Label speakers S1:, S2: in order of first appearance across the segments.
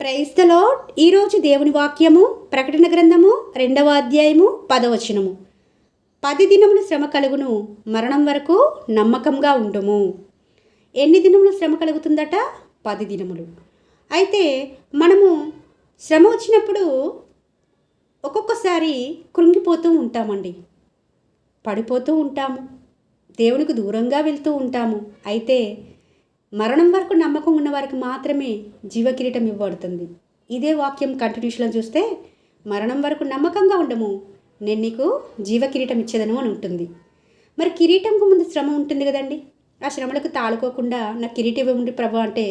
S1: Praise the lord. ఈరోజు దేవుని వాక్యము ప్రకటన గ్రంథము 2వ అధ్యాయము 10వ వచనము. 10 దినములు శ్రమ కలుగును, మరణం వరకు నమ్మకంగా ఉండుము. ఎన్ని దినములు శ్రమ కలుగుతుందట? 10 దినములు. అయితే మనము శ్రమ వచ్చినప్పుడు ఒక్కొక్కసారి కృంగిపోతూ ఉంటామండి, పడిపోతూ ఉంటాము, దేవునికి దూరంగా వెళ్తూ ఉంటాము. అయితే మరణం వరకు నమ్మకం ఉన్న వారికి మాత్రమే జీవకిరీటం ఇవ్వబడుతుంది. ఇదే వాక్యం కంటిన్యూషన్లో చూస్తే, మరణం వరకు నమ్మకంగా ఉండము, నేను నీకు జీవకిరీటం ఇచ్చేదను అని ఉంటుంది. మరి కిరీటంకు ముందు శ్రమ ఉంటుంది కదండి. ఆ శ్రమలకు తాళుకోకుండా నాకు కిరీటం ఇవ్వండి ప్రభు అంటే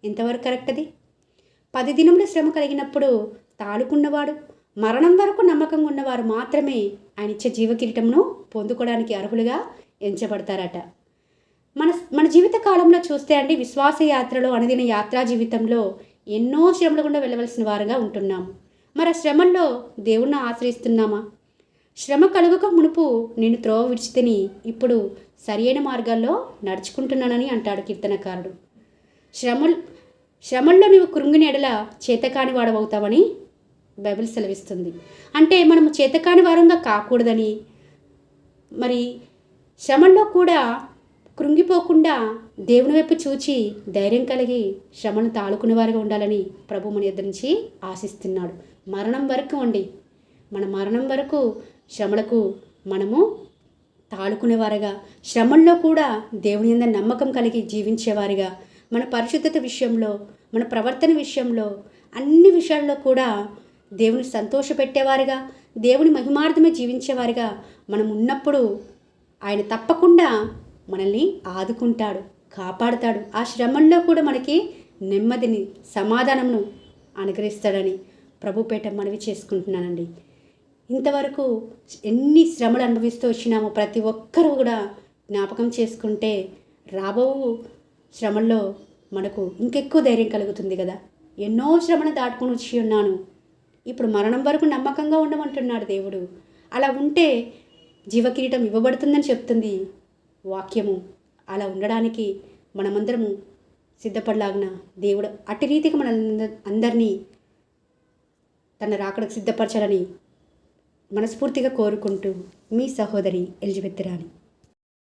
S1: ఎంతవరకు కరెక్ట్ అది? 10 దినముల శ్రమ కలిగినప్పుడు తాళుకున్నవాడు, మరణం వరకు నమ్మకంగా ఉన్నవారు మాత్రమే ఆయన ఇచ్చే జీవకిరీటంను పొందుకోవడానికి అర్హులుగా ఎంచబడతారట. మన జీవిత కాలంలో చూస్తే అండి, విశ్వాస యాత్రలో, అనుదిన యాత్రా జీవితంలో ఎన్నో శ్రమలు గుండా వెళ్ళవలసిన వారుగా ఉంటున్నాము. మరి ఆ శ్రమల్లో దేవుణ్ణి ఆశ్రయిస్తున్నామా? శ్రమ కలుగక మునుపు నేను త్రోవ విడిచితిని, ఇప్పుడు సరియైన మార్గాల్లో నడుచుకుంటున్నానని అంటాడు కీర్తనకారుడు. శ్రమల్లో నీవు కృంగిన ఎడల చేతకాని వాడవవుతావని బైబిల్ సెలవిస్తుంది. అంటే మనము చేతకాని వారంగా కాకూడదని, మరి శ్రమల్లో కూడా కృంగిపోకుండా దేవుని వైపు చూచి ధైర్యం కలిగి శ్రమను తాళుకునే వారిగా ఉండాలని ప్రభు మన ఎదురు నుంచి ఆశిస్తున్నాడు. మరణం వరకు అండి, మన మరణం వరకు శ్రమలకు మనము తాళుకునేవారుగా, శ్రమల్లో కూడా దేవుని యందు నమ్మకం కలిగి జీవించేవారిగా, మన పరిశుద్ధత విషయంలో, మన ప్రవర్తన విషయంలో, అన్ని విషయాల్లో కూడా దేవుని సంతోషపెట్టేవారుగా, దేవుని మహిమార్థమే జీవించేవారిగా మనం ఉన్నప్పుడు ఆయన తప్పకుండా మనల్ని ఆదుకుంటాడు, కాపాడుతాడు. ఆ శ్రమల్లో కూడా మనకి నెమ్మదిని, సమాధానంను అనుగ్రహిస్తాడని ప్రభుపేట మనవి చేసుకుంటున్నానండి. ఇంతవరకు ఎన్ని శ్రమలు అనుభవిస్తూ వచ్చినామో ప్రతి ఒక్కరూ కూడా జ్ఞాపకం చేసుకుంటే రాబో శ్రమల్లో మనకు ఇంకెక్కువ ధైర్యం కలుగుతుంది కదా. ఎన్నో శ్రమను దాటుకొని వచ్చి ఉన్నాను, ఇప్పుడు మరణం వరకు నమ్మకంగా ఉండమంటున్నాడు దేవుడు. అలా ఉంటే జీవకిరీటం ఇవ్వబడుతుందని చెప్తుంది వాక్యము. అలా ఉండడానికి మనమందరము సిద్ధపడలాగిన దేవుడు అట్టి రీతికి మన అందరినీ తన రాకడకు సిద్ధపరచాలని మనస్ఫూర్తిగా కోరుకుంటూ, మీ సహోదరి ఎలిజబెత్ రాణి.